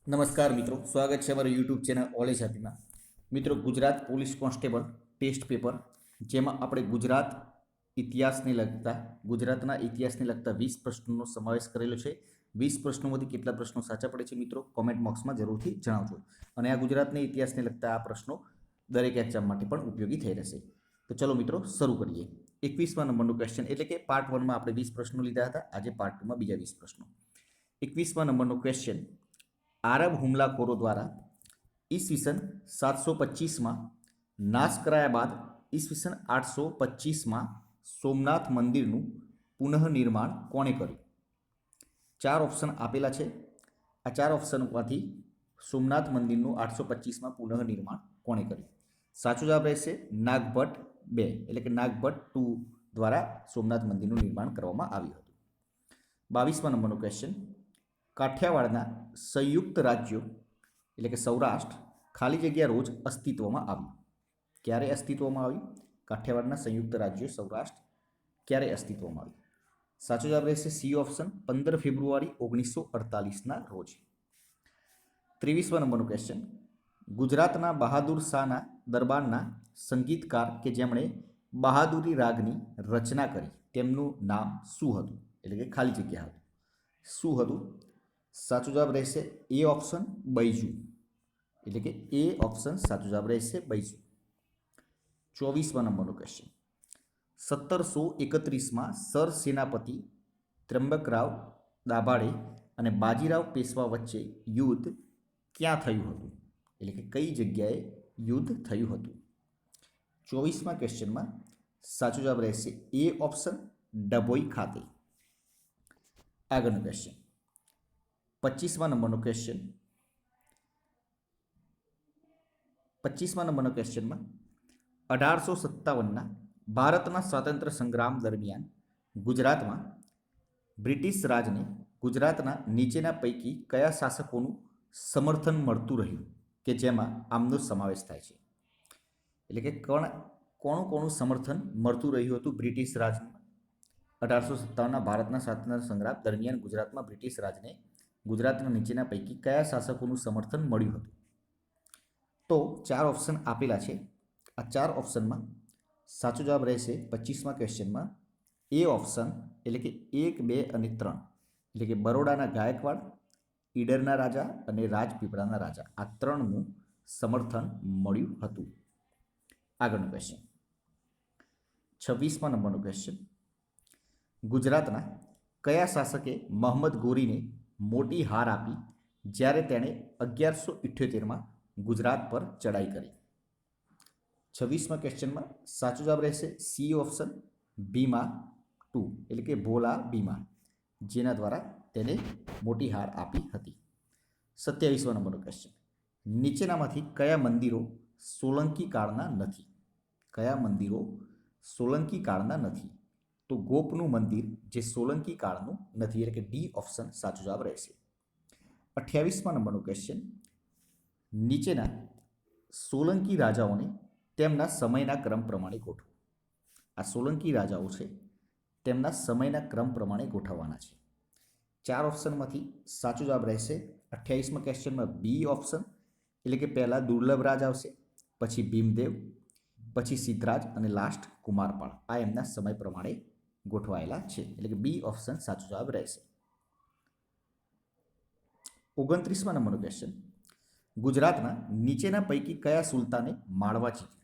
નમસ્કાર મિત્રો, સ્વાગત છે અમારા યુટ્યુબ ચેનલ ઓલેજ હેપીમાં. મિત્રો, Gujarat police constable test paper, જેમાં આપણે ગુજરાતના ઇતિહાસને લગતા 20 પ્રશ્નોનો સમાવેશ કરેલો છે. 20 પ્રશ્નોમાંથી કેટલા પ્રશ્નો સાચા પડે છે મિત્રો, કોમેન્ટ બોક્સમાં જરૂરથી જણાવજો. અને આ ગુજરાતના ઇતિહાસને લગતા આ પ્રશ્નો દરેક એક્ઝામ માટે પણ ઉપયોગી થઈ રહેશે. તો ચલો મિત્રો, શરૂ કરીએ. 21મા નંબરનો ક્વેશ્ચન, એટલે કે પાર્ટ 1માં આપણે 20 પ્રશ્નો લીધા હતા. આજે પાર્ટ 2માં બીજા 20 પ્રશ્નો. 21મા નંબરનો ક્વેશ્ચન, આરબ હુમલાખોરો દ્વારા ઈસવીસન 725માં નાશ કરાયા બાદ ઈસવીસન 825માં સોમનાથ મંદિરનું પુનઃનિર્માણ કોણે કર્યું? 4 ઓપ્શન આપેલા છે. આ 4 ઓપ્શનમાંથી સોમનાથ મંદિરનું 825માં પુનઃનિર્માણ કોણે કર્યું? સાચો જવાબ રહેશે નાગભટ્ટ 2, એટલે કે નાગભટ્ટ 2 દ્વારા સોમનાથ મંદિરનું નિર્માણ કરવામાં આવ્યું હતું. 22મા નંબરનો ક્વેશ્ચન, કાઠિયાવાડના સંયુક્ત રાજ્યો એટલે કે સૌરાષ્ટ્ર ખાલી જગ્યા રોજ અસ્તિત્વમાં આવ્યું. ક્યારે અસ્તિત્વમાં આવ્યું? કાઠિયાવાડના સંયુક્ત રાજ્યો સૌરાષ્ટ્ર ક્યારે અસ્તિત્વમાં આવ્યું? સાચો જવાબ રહેશે સી ઓપ્શન, 15 ફેબ્રુઆરી 1948ના રોજ. 23મા નંબરનો ક્વેશ્ચન, ગુજરાતના બહાદુર શાહના દરબારના સંગીતકાર કે જેમણે બહાદુરી રાગની રચના કરી તેમનું નામ શું હતું? એટલે કે ખાલી જગ્યા હતું, શું હતું? સાચો જવાબ રહેશે એ ઓપ્શન, બૈજુ, એટલે કે એ ઓપ્શન સાચો જવાબ રહેશે બૈજુ. 24મા નંબરનો ક્વેશ્ચન, 1731માં સર સેનાપતિ ત્ર્યંબકરાવ દાભાડે અને બાજીરાવ પેશવા વચ્ચે યુદ્ધ ક્યાં થયું હતું? એટલે કે કઈ જગ્યાએ યુદ્ધ થયું હતું? 24મા ક્વેશ્ચનમાં સાચો જવાબ રહેશે એ ઓપ્શન, ડભોઈ ખાતે. આગળનો ક્વેશ્ચન, 25મા નંબરનો ક્વેશ્ચન, 25મા નંબરના ક્વેશ્ચનમાં 1857ના ભારતના સ્વાતંત્ર્ય સંગ્રામ દરમિયાન ગુજરાતમાં બ્રિટિશ રાજને ગુજરાતના નીચેના પૈકી કયા શાસકોનું સમર્થન મળતું રહ્યું કે જેમાં આમનો સમાવેશ થાય છે? એટલે કે કોનું સમર્થન મળતું રહ્યું હતું બ્રિટિશ રાજને 1857ના ભારતના સ્વાતંત્ર્ય સંગ્રામ દરમિયાન ગુજરાતમાં બ્રિટિશ રાજને ગુજરાતના નીચેના પૈકી કયા શાસકોનું સમર્થન મળ્યું હતું? તો 4 ઓપ્શન આપેલા છે. આ 4 ઓપ્શનમાં સાચો જવાબ રહેશે 25મા ક્વેશ્ચનમાં એ ઓપ્શન, એટલે કે 1, 2 અને 3, એટલે કે બરોડાના ગાયકવાડ, ઈડરના રાજા અને રાજપીપળાના રાજા, આ 3નું સમર્થન મળ્યું હતું. આગળનો ક્વેશ્ચન, 26મા નંબરનો ક્વેશ્ચન, ગુજરાતના કયા શાસકે મહંમદ ગોરીને મોટી હાર આપી જ્યારે તેણે 1178માં ગુજરાત પર ચડાઈ કરી? 26મા ક્વેશ્ચનમાં સાચો જવાબ રહેશે સી ઓપ્શન, ભીમા 2, એટલે કે ભોલા ભીમા, જેના દ્વારા તેને મોટી હાર આપી હતી. 27મા નંબરનો ક્વેશ્ચન, નીચેનામાંથી કયા મંદિરો સોલંકી કાળના નથી? કયા મંદિરો સોલંકી કાળના નથી? તો ગોપનું મંદિર જે સોલંકી કાળનું નથી, એટલે કે ડી ઓપ્શન સાચો જવાબ રહેશે. 28મા નંબરનો ક્વેશ્ચન, નીચેના સોલંકી રાજાઓને તેમના સમયના ક્રમ પ્રમાણે ગોઠવો. આ સોલંકી રાજાઓ છે, તેમના સમયના ક્રમ પ્રમાણે ગોઠવવાના છે. 4 ઓપ્શનમાંથી સાચો જવાબ રહેશે 28મા ક્વેશ્ચનમાં બી ઓપ્શન, એટલે કે પહેલા દુર્લભ રાજ આવશે, પછી ભીમદેવ, પછી સિદ્ધરાજ અને લાસ્ટ કુમારપાળ. આ એમના સમય પ્રમાણે ગોઠવાયેલા છે, એટલે કે બી ઓપ્શન સાચો જવાબ રહેશે. 29મા નંબરનો ક્વેશ્ચન, ગુજરાતના નીચેના પૈકી કયા સુલતાને માળવા જીત્યું?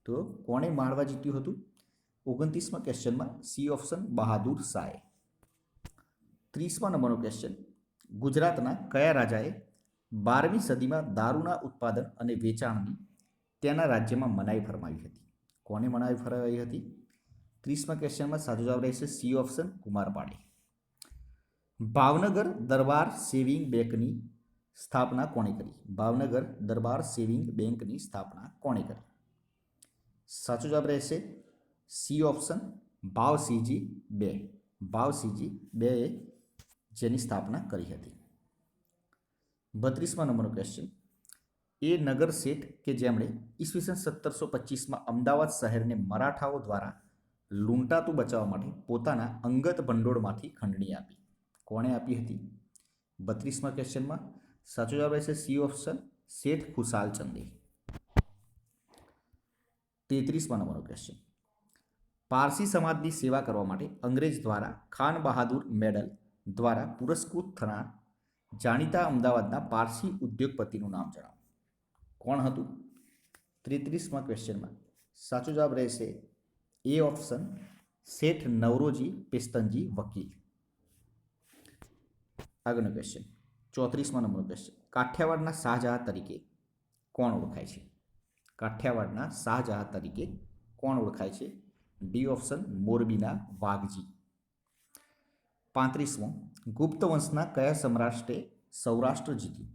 તો કોણે માળવા જીત્યું હતું? 29મા ક્વેશ્ચનમાં સી ઓપ્શન, બહાદુર શાહે. 30મા નંબરનો ક્વેશ્ચન, ગુજરાતના કયા રાજાએ 12મી સદીમાં દારૂના ઉત્પાદન અને વેચાણની તેના રાજ્યમાં મનાઈ ફરમાવી હતી? કોને મનાઈ ફરમાવી હતી? 30મા ક્વેશ્ચનમાં સાચો જવાબ રહેશે સી ઓપ્શન, કુમારપાળે. ભાવનગર દરબાર સેવિંગ બેંકની સ્થાપના કોણે કરી? ભાવનગર દરબાર સેવિંગ બેંકની સ્થાપના કોણે કરી? સાચો જવાબ રહેશે સી ઓપ્શન, ભાવસિંહજી 2. ભાવસિંહજી 2એ જેની સ્થાપના કરી હતી. 32મા નંબરનો ક્વેશ્ચન, એ નગર શેઠ કે જેમણે ઈસવીસન 1725માં અમદાવાદ શહેરને મરાઠાઓ દ્વારા લૂંટાતું બચાવવા માટે પોતાના અંગત ભંડોળમાંથી ખંડણી આપી? કોણે આપી હતી? 32મા ક્વેશ્ચનમાં સાચો જવાબ રહેશે સી ઓપ્શન શેઠ ખુશાલ ચંદે. 33મા નંબરનો ક્વેશ્ચન, પારસી સમાજની સેવા કરવા માટે અંગ્રેજ દ્વારા ખાન બહાદુર મેડલ દ્વારા પુરસ્કૃત થનાર જાણીતા અમદાવાદના પારસી ઉદ્યોગપતિનું નામ જણાવો. કોણ હતું? 33મા ક્વેશ્ચનમાં સાચો જવાબ રહેશે એ ઓપ્શન શેઠ નવરોજી પેસ્તનજી વકીલ. આગળનો ક્વેશ્ચન 34મા નંબરનો ક્વેશ્ચન, કાઠિયાવાડના શાહજહાં તરીકે કોણ ઓળખાય છે? કાઠિયાવાડના શાહજહાં તરીકે કોણ ઓળખાય છે? ડી ઓપ્શન મોરબીના વાઘજી. 35મો, ગુપ્ત વંશના કયા સમ્રાટે સૌરાષ્ટ્ર જીત્યું?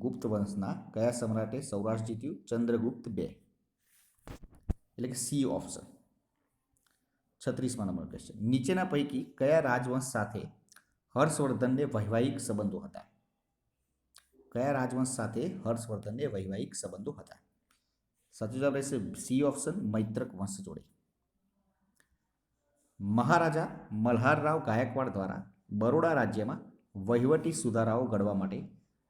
ગુપ્ત વંશના કયા સમ્રાટે સૌરાષ્ટ્ર જીત્યું? ચંદ્રગુપ્ત II, એટલે કે સી ઓપ્શન. 36મા નંબરનો ક્વેશ્ચન, નીચેના પૈકી કયા રાજવંશ સાથે હર્ષવર્ધનને વૈવાહિક સંબંધો હતા? કયા રાજવંશ સાથે હર્ષવર્ધનને વૈવાહિક સંબંધો હતા? સાચો જવાબ રહેશે સી ઓપ્શન મૈત્રક વંશ જોડે. મહારાજા મલ્હારરાવ ગાયકવાડ દ્વારા બરોડા રાજ્યમાં વહીવટી સુધારાઓ ઘડવા માટે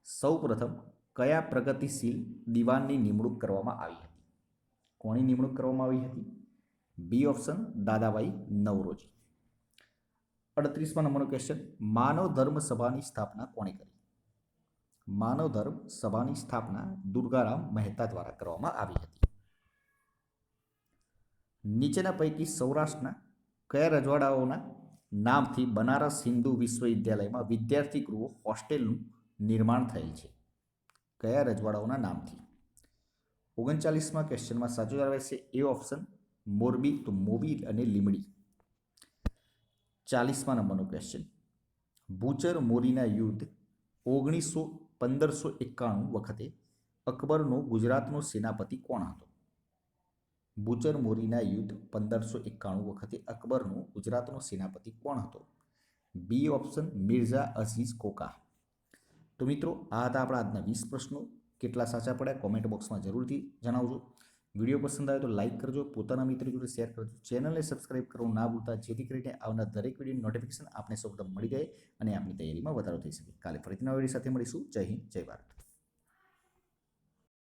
સૌપ્રથમ કયા પ્રગતિશીલ દિવાનની નિમણૂક કરવામાં આવી હતી? કોની નિમણૂક કરવામાં આવી હતી? બી ઓપ્શન દાદાભાઈ નવરોજી. 38મા નંબરનો ક્વેશ્ચન, માનવ ધર્મ સભાની સ્થાપના કોણે કરી? માનવ ધર્મ સભાની સ્થાપના દુર્ગારામ મહેતા દ્વારા કરવામાં આવી હતી. નીચેના પૈકી સૌરાષ્ટ્રના કયા રજવાડાઓના નામથી બનારસ હિન્દુ વિશ્વવિદ્યાલયમાં વિદ્યાર્થી ગૃહો હોસ્ટેલનું નિર્માણ થયેલ છે? કયા રજવાડાઓના નામથી? 39મા ક્વેશ્ચનમાં સાચો જવાબ રહેશે એ ઓપ્શન મોરબી, તો મોબી અને લીમડી. 40મા નંબરનો ક્વેશ્ચન, ભૂચર મોરીના યુદ્ધ 1591 વખતે અકબરનો ગુજરાતનો સેનાપતિ કોણ હતો? ભૂચર મોરીના યુદ્ધ 1591 વખતે અકબરનો ગુજરાતનો સેનાપતિ કોણ હતો? B option Mirza Aziz Koka. તો મિત્રો આ હતા આપણા આજના 20 પ્રશ્નો. કેટલા સાચા પડ્યા કોમેન્ટ બોક્સમાં જરૂરથી જણાવજો. વિડીયો પસંદ આવે તો લાઇક કરજો, પોતાના મિત્રો જોડે શેર કરજો, ચેનલને સબસ્ક્રાઇબ કરવું ના ભૂલતા, જેથી કરીને આવનાર દરેક વિડીયોની નોટિફિકેશન આપને સૌપ્રથમ મળી રહે અને આપની તૈયારીમાં વધારો થઈ શકે. કાલે ફરીથી નવા વિડીયો સાથે મળીશું. જય હિન્દ, જય ભારત.